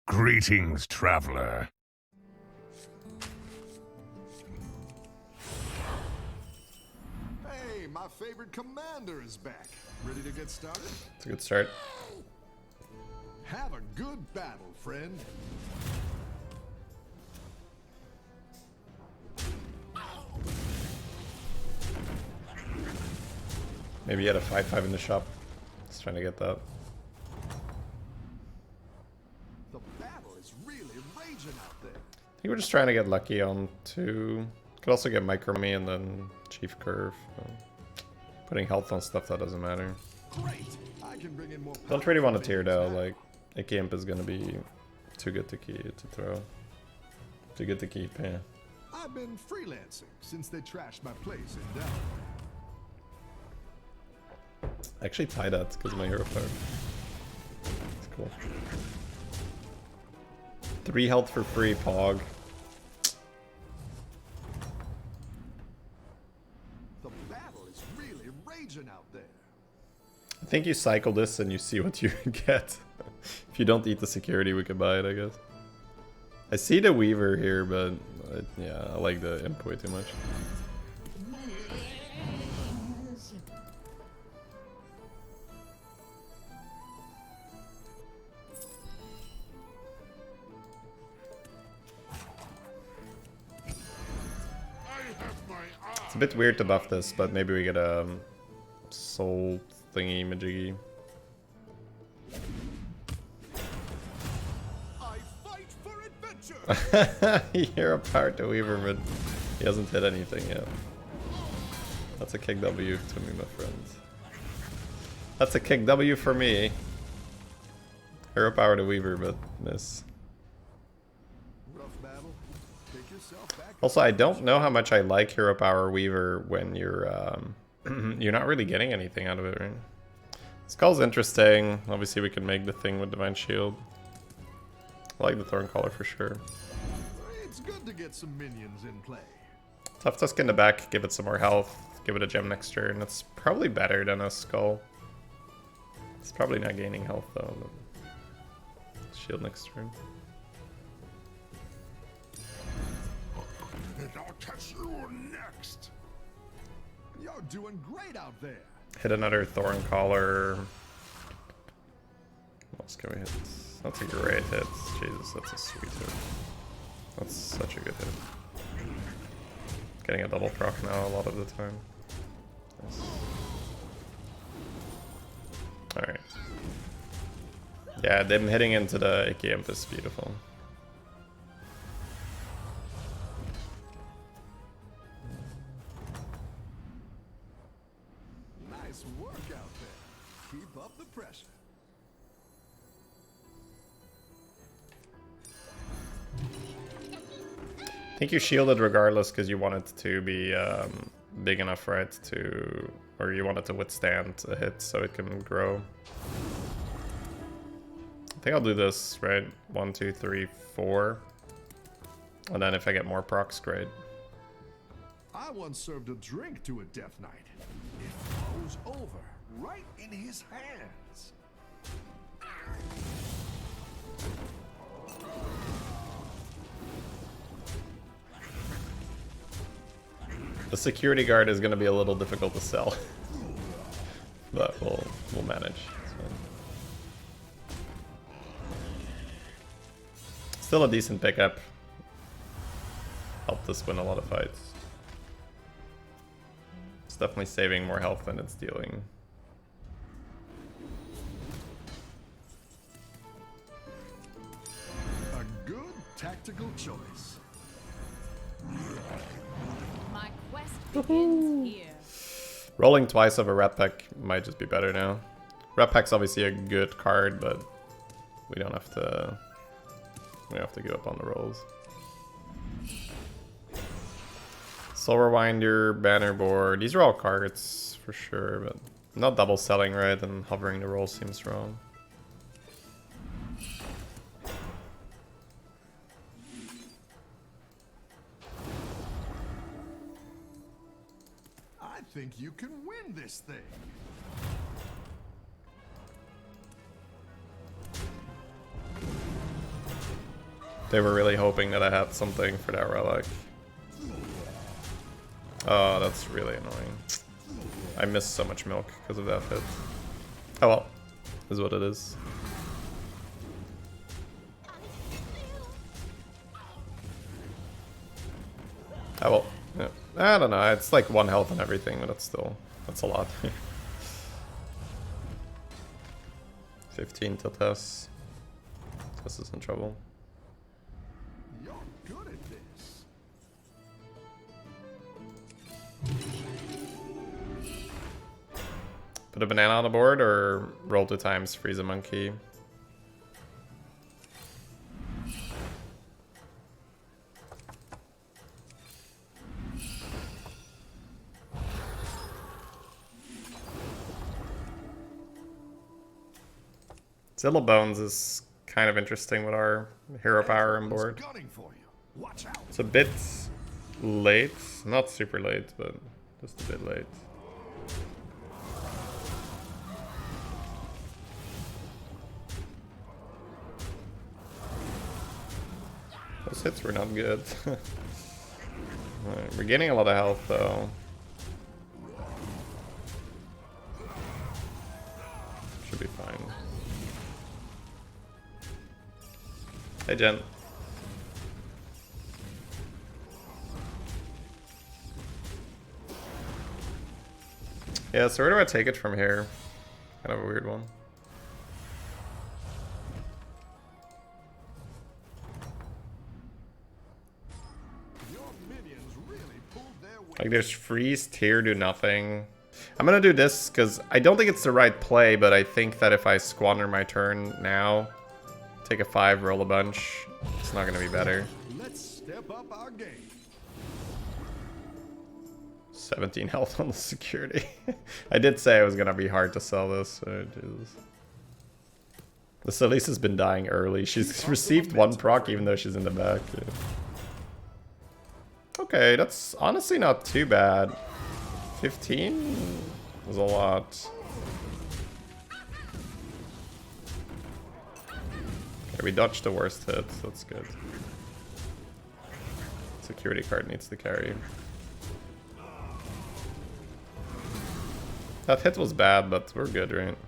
Greetings, traveler. Hey, my favorite commander is back. Ready to get started? It's a good start. Have a good battle, friend. Maybe he had a 5/5 in the shop. Just trying to get that. The battle is really raging out there. I think we're just trying to get lucky on 2. Could also get micro me and then chief curve. Putting health on stuff that doesn't matter. Great. I can bring in more. Don't really want to tear down. Like Icky Imp is gonna be too good to throw. Too good to keep. Yeah. I've been freelancing since they trashed my place in Dallas. I actually tie that because of my hero power. It's cool. 3 health for free, Pog. The battle is really raging out there. I think you cycle this and you see what you get. If you don't eat the security, we could buy it, I guess. I see the Weaver here, but yeah, I like the Imp way too much. It's a bit weird to buff this, but maybe we get a soul thingy majiggy. I fight for adventure. You're a power to Weaver, but he hasn't hit anything yet. That's a kick W to me, my friends. That's a kick W for me. Hero power to Weaver, but miss. Rough battle. Take yourself back. Also, I don't know how much I like Hero Power Weaver when you're you're not really getting anything out of it, right? Skull's interesting. Obviously, we can make the thing with Divine Shield. I like the Thorn Collar for sure. It's good to get some minions in play. Tough Tusk in the back, give it some more health, give it a gem next turn. It's probably better than a Skull. It's probably not gaining health though. But shield next turn. And I'll catch you next. You're doing great out there. Hit another Thorn Collar. What else can we hit? That's a great hit. Jesus, that's a sweet hit. That's such a good hit. Getting a double proc now a lot of the time. Nice. Alright. Yeah, them hitting into the Icky Imp is beautiful. Nice work out there. Keep up the pressure. I think you shielded regardless because you wanted to be big enough, right? To, or you wanted to withstand a hit so it can grow. I think I'll do this, right? 1, 2, 3, 4. And then if I get more procs, great. I once served a drink to a Death Knight. It froze over right in his hands. The security guard is going to be a little difficult to sell. But we'll manage. Still a decent pickup. Helped us win a lot of fights. It's definitely saving more health than it's dealing. A good tactical choice. My quest begins here. Rolling twice of a red pack might just be better now. Red pack's obviously a good card, but we don't have to give up on the rolls. Soul Rewinder, Banner Board, these are all cards for sure, but not double selling, right? And hovering the roll seems wrong. I think you can win this thing. They were really hoping that I had something for that relic. Oh, that's really annoying. I missed so much milk because of that hit. Oh well, is what it is. Oh well, yeah. I don't know, it's like 1 health and everything, but that's a lot. 15 to Tess. Tess is in trouble. You're good at this. Put a banana on the board or roll 2 times, freeze a monkey. Zilla Bones is kind of interesting with our hero power on board. Gunning for you. Watch out. It's a bit late, not super late, but just a bit late. Those hits were not good. We're gaining a lot of health though. Should be fine. Hey Jen. Yeah, so where do I take it from here? Kind of a weird one. Your minions really pulled their weight. Like there's freeze, tear, do nothing. I'm gonna do this because I don't think it's the right play, but I think that if I squander my turn now, take a 5, roll a bunch, it's not gonna be better. Let's step up our game. 17 health on the security. I did say it was gonna be hard to sell this. Oh, Jesus. The Slyssa's been dying early. She's received 1 proc even though she's in the back. Yeah. Okay, that's honestly not too bad. 15 was a lot. Okay, we dodged the worst hit. That's good. Security card needs to carry. That hit was bad, but we're good, right?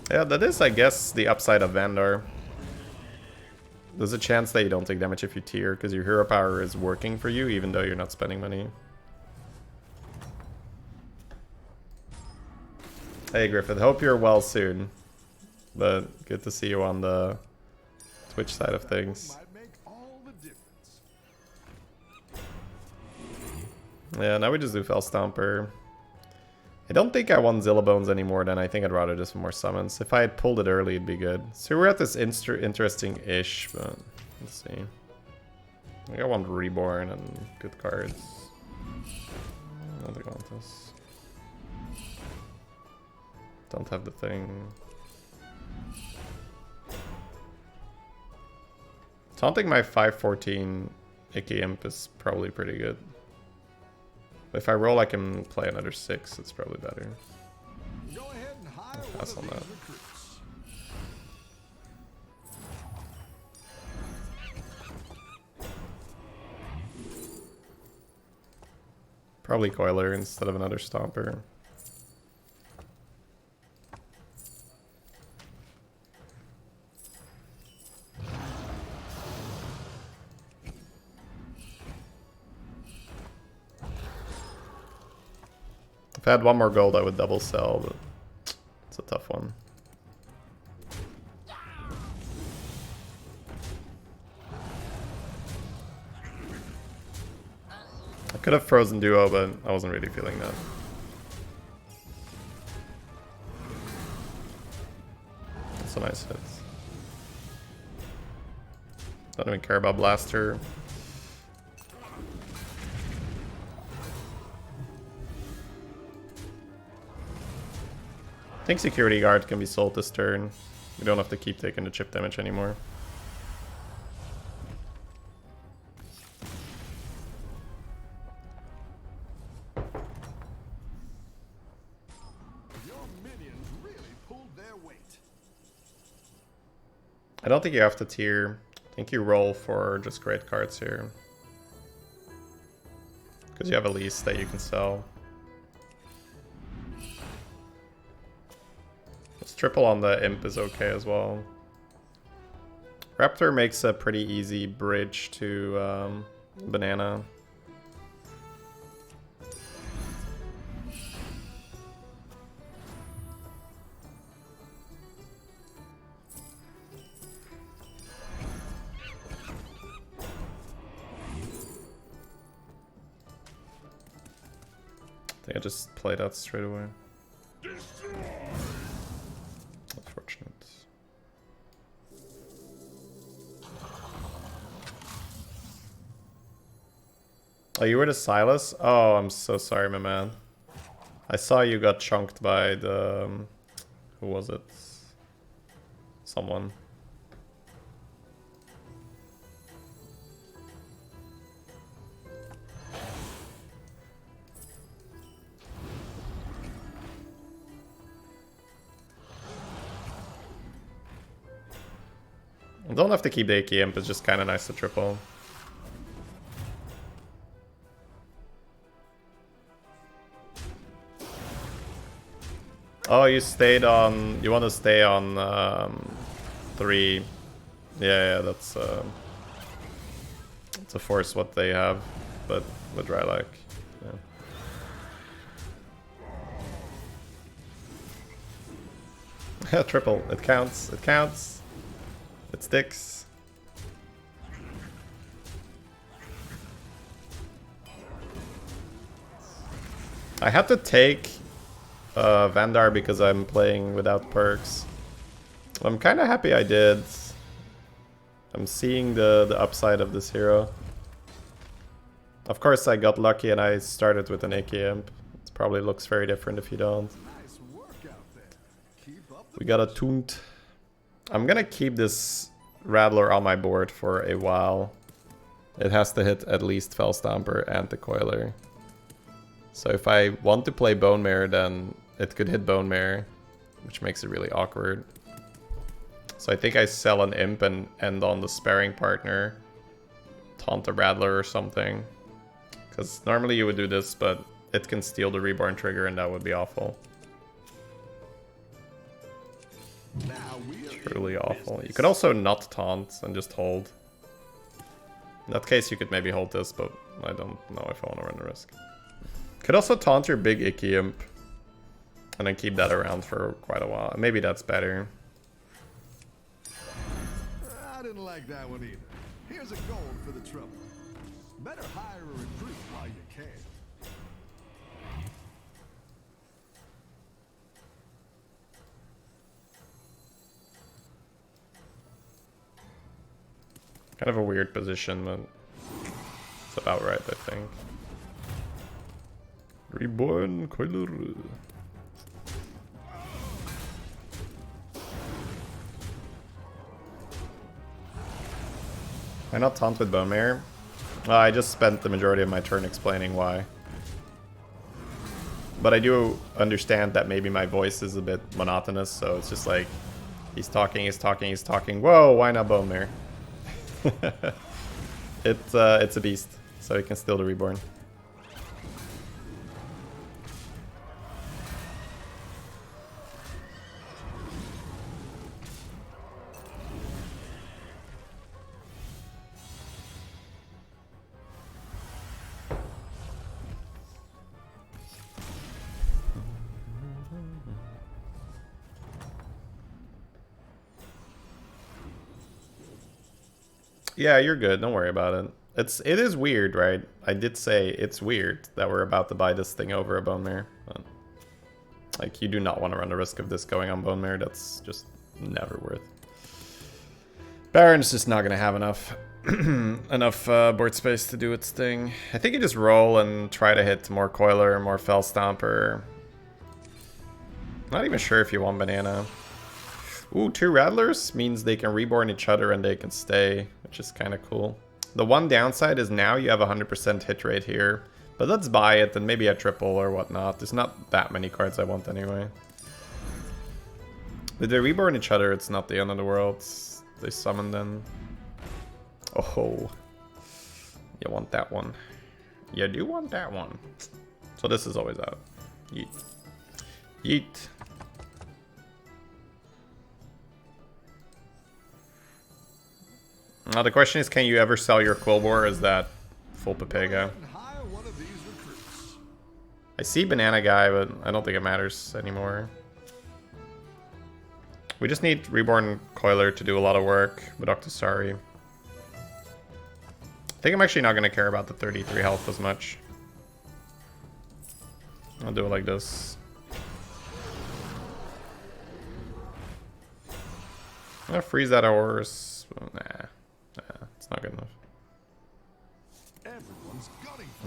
Yeah, that is, I guess, the upside of Vanndar. There's a chance that you don't take damage if you tier, because your hero power is working for you, even though you're not spending money. Hey Griffith, hope you're well soon. But good to see you on the Twitch side of things. Yeah, now we just do Fell Stomper. I don't think I want Zilla Bones anymore, then I think I'd rather just more summons. If I had pulled it early, it'd be good. So we're at this interesting-ish, but let's see. I think I want Reborn and good cards. I don't think I want this. Don't have the thing. Taunting my 5/14 Icky Imp is probably pretty good. If I roll, I can play another 6. It's probably better. Go ahead and hire I'll pass on that. recruits. Probably Coiler instead of another Stomper. If I had 1 more gold, I would double sell, but it's a tough one. I could have frozen duo, but I wasn't really feeling that. That's a nice hit. Don't even care about Blaster. I think Security Guard can be sold this turn. We don't have to keep taking the chip damage anymore. Your their weight. I don't think you have to tier. I think you roll for just great cards here. Because you have a lease that you can sell. Just triple on the imp is okay as well. Raptor makes a pretty easy bridge to banana. I think I just played that straight away. Unfortunate. Oh, you were the Silas? Oh, I'm so sorry, my man. I saw you got chunked by the... who was it? Someone. You don't have to keep the AK imp, it's just kind of nice to triple. Oh, you stayed on... you want to stay on 3. Yeah, that's to force what they have, but with Rylak. Yeah. Triple, it counts, it counts. It sticks. I had to take Vanndar because I'm playing without perks. I'm kind of happy I did. I'm seeing the upside of this hero. Of course I got lucky and I started with an AK imp. It probably looks very different if you don't. Nice work out there. Keep up the We got a Tunt. I'm gonna keep this Rattler on my board for a while. It has to hit at least Fellstomper and the Coiler. So if I want to play Bone Mare, then it could hit Bone Mare, which makes it really awkward. So I think I sell an imp and end on the sparring partner. Taunt a Rattler or something. Because normally you would do this, but it can steal the Reborn trigger and that would be awful. now we are Truly awful. You could also not taunt and just hold. In that case you could maybe hold this, but I don't know if I want to run the risk. Could also taunt your big icky imp. And then keep that around for quite a while. Maybe that's better. I didn't like that one either. Here's a gold for the trouble. Better hire a recruit while you can. Kind of a weird position, but it's about right, I think. Reborn Kibler. Why not taunt with Bone Mare? I just spent the majority of my turn explaining why. But I do understand that maybe my voice is a bit monotonous, so it's just like, he's talking, he's talking, he's talking. Whoa, why not Bone Mare? It's a beast, so he can steal the Reborn. Yeah, you're good. Don't worry about it. It is weird, right? I did say it's weird that we're about to buy this thing over a Bone Mare. But, like, you do not want to run the risk of this going on Bone Mare. That's just never worth. Baron's just not gonna have enough board space to do its thing. I think you just roll and try to hit more Coiler, more Fellstomper. Not even sure if you want banana. Ooh, 2 Rattlers means they can reborn each other and they can stay, which is kind of cool. The one downside is now you have a 100% hit rate here. But let's buy it and maybe a triple or whatnot. There's not that many cards I want anyway. If they reborn each other, it's not the end of the world. They summon them. Oh, you want that one? You do want that one. So this is always out. Yeet. Yeet. Now the question is, can you ever sell your Quilboar as that full Pepega? I see Banana Guy, but I don't think it matters anymore. We just need Reborn Coiler to do a lot of work with Octosari. I think I'm actually not going to care about the 33 health as much. I'll do it like this. I'll freeze that horse. Nah, it's not good enough.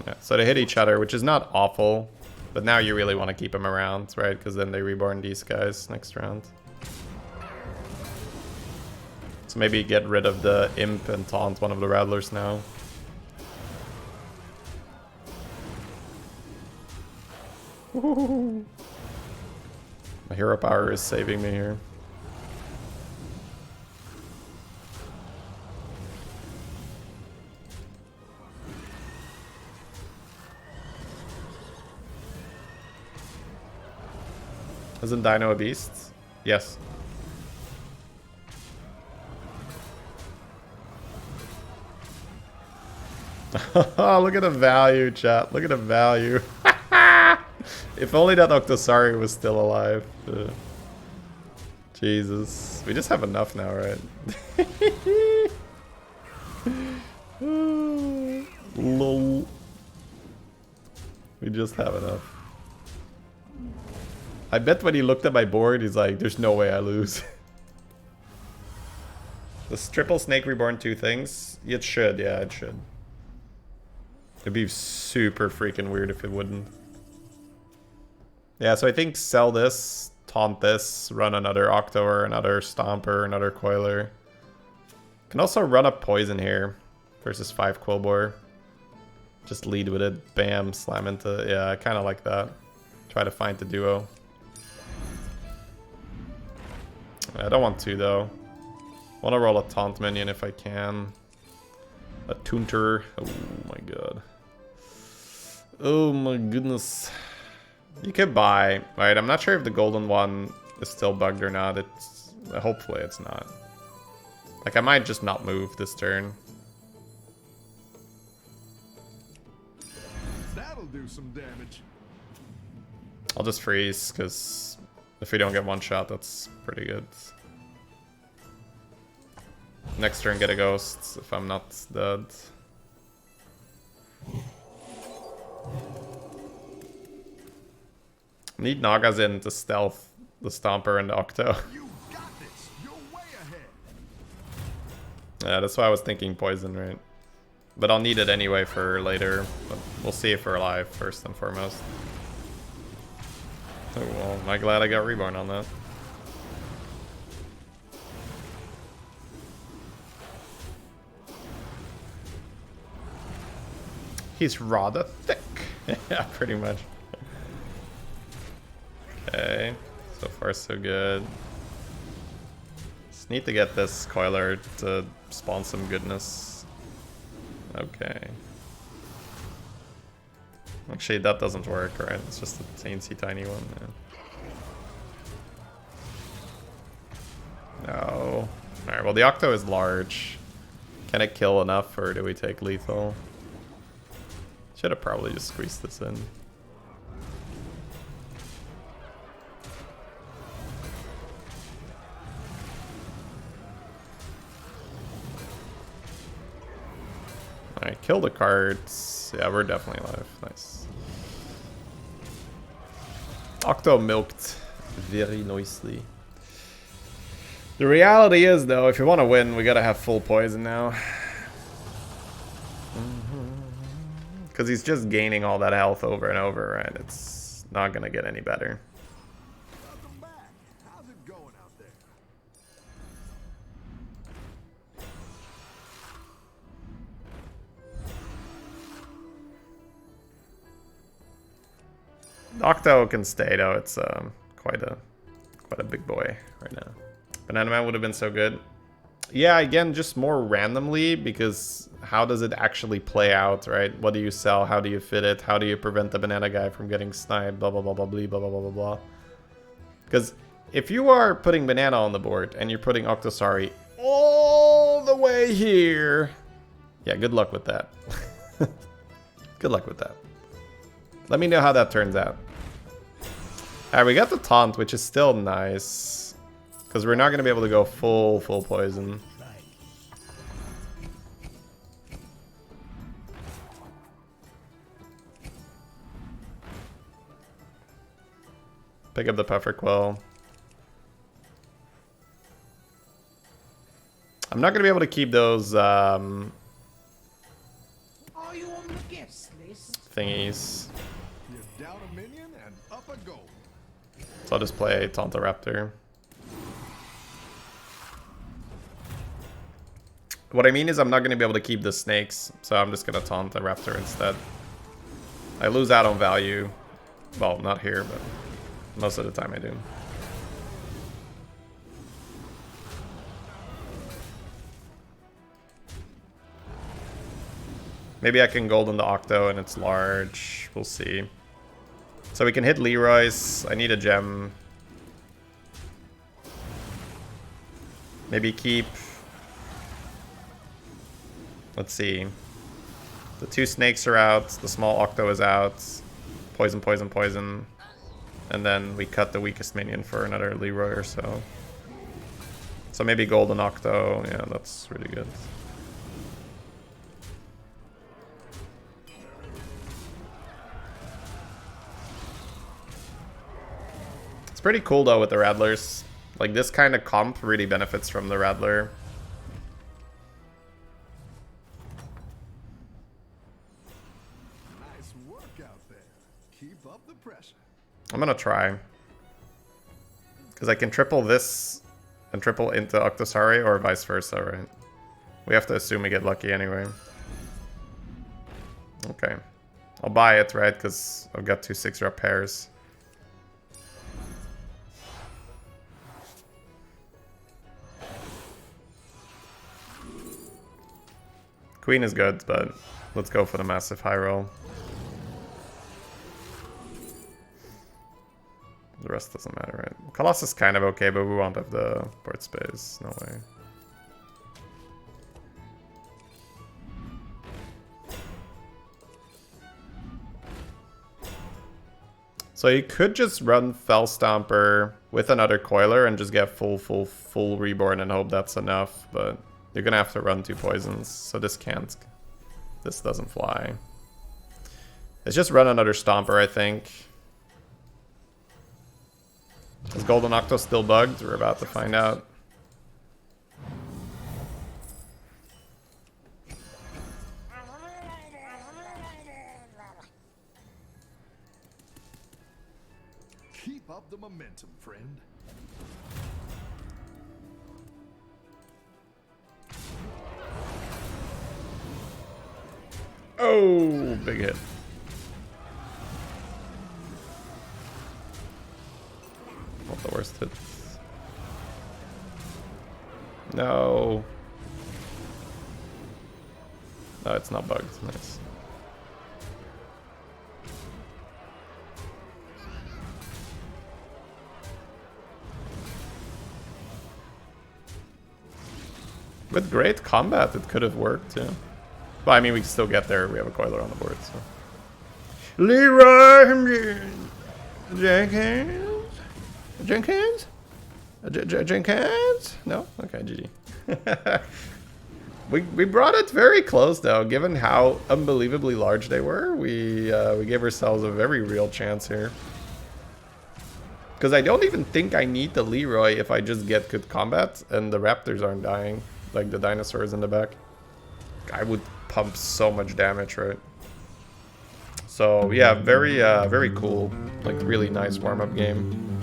Yeah, so they hit each other, which is not awful. But now you really want to keep them around, right? Because then they reborn these guys next round. So maybe get rid of the Imp and taunt one of the Rattlers now. My hero power is saving me here. Isn't Dino a beast? Yes. Look at the value, chat. Look at the value. If only that Octosari was still alive. Jesus. We just have enough now, right? Lol. We just have enough. I bet when he looked at my board, he's like, there's no way I lose. Does triple Snake reborn 2 things? It should, yeah, it should. It'd be super freaking weird if it wouldn't. Yeah, so I think sell this, taunt this, run another Octo or another Stomper, another Coiler. Can also run a Poison here versus 5 Quilboar. Just lead with it, bam, slam into, yeah, I kind of like that. Try to find the duo. I don't want to though. Want to roll a taunt minion if I can. A Tunter. Oh my god. Oh my goodness. You could buy. Right, I'm not sure if the golden one is still bugged or not. It's hopefully it's not. Like I might just not move this turn. That'll do some damage. I'll just freeze because if we don't get one shot, that's pretty good. Next turn, get a ghost if I'm not dead. Need Nagas in to stealth the Stomper and the Octo. You got this. You're way ahead. Yeah, that's why I was thinking poison, right? But I'll need it anyway for later. But we'll see if we're alive first and foremost. Oh, well, am I glad I got reborn on that. He's rather thick. Yeah, pretty much. Okay, so far so good. Just need to get this Coiler to spawn some goodness. Okay. Actually, that doesn't work, right? It's just a teensy tiny one. Yeah. No. Alright, well the Octo is large. Can it kill enough or do we take lethal? Should have probably just squeezed this in. Alright, kill the cards. Yeah, we're definitely alive. Nice. Octo milked very nicely. The reality is, though, if you want to win, we gotta have full poison now. Because he's just gaining all that health over and over, and it's not gonna get any better. Welcome back. How's it going out there? Octo can stay though. It's quite Quite a big boy right now. Banana Man would have been so good. Yeah, again, just more randomly, because how does it actually play out, right? What do you sell? How do you fit it? How do you prevent the banana guy from getting sniped? Blah, blah, blah, blah, blah, blah, blah, blah, blah. Because if you are putting banana on the board and you're putting Octosari all the way here, yeah, good luck with that. Good luck with that. Let me know how that turns out. Alright, we got the taunt, which is still nice. Because we're not going to be able to go full poison. Pick up the Puffer Quill. I'm not going to be able to keep those Are you on the guest list? thingies. You're down a minion and up a goal. So I'll just play Taunt a Raptor. What I mean is I'm not going to be able to keep the snakes, so I'm just going to Taunt a Raptor instead. I lose out on value. Well, not here, but most of the time I do. Maybe I can golden the Octo and it's large. We'll see. So we can hit Leroy's. I need a gem. Maybe keep... Let's see. The two snakes are out. The small Octo is out. Poison, poison, poison. And then we cut the weakest minion for another Leroy or so. So maybe golden Octo. Yeah, that's really good. It's pretty cool though with the Rattlers. Like this kind of comp really benefits from the Rattler. Nice work out there. Keep up the pressure. I'm gonna try. Because I can triple this and triple into Octosari or vice versa, right? We have to assume we get lucky anyway. Okay. I'll buy it, right? Because I've got two 6-drop pairs. Queen is good, but let's go for the massive high roll. The rest doesn't matter, right? Colossus is kind of okay, but we won't have the board space. No way. So you could just run Fell Stomper with another Coiler and just get full Reborn and hope that's enough, but you're gonna have to run 2 poisons, so this can't. This doesn't fly. Let's just run another Stomper, I think. Is Golden Octo still bugged? We're about to find out. Keep up the momentum, friend. Oh, big hit. Not the worst hit. No. No, it's not bugged. Nice. With great combat, it could have worked, yeah. But I mean, we can still get there. We have a Coiler on the board, so. Leroy Jenkins? Jenkins? Jenkins? No? Okay, GG. we brought it very close, though. Given how unbelievably large they were, we gave ourselves a very real chance here. Because I don't even think I need the Leroy if I just get good combat and the Raptors aren't dying. Like the dinosaurs in the back. I would pump so much damage, right? So yeah, very cool. Like really nice warm-up game.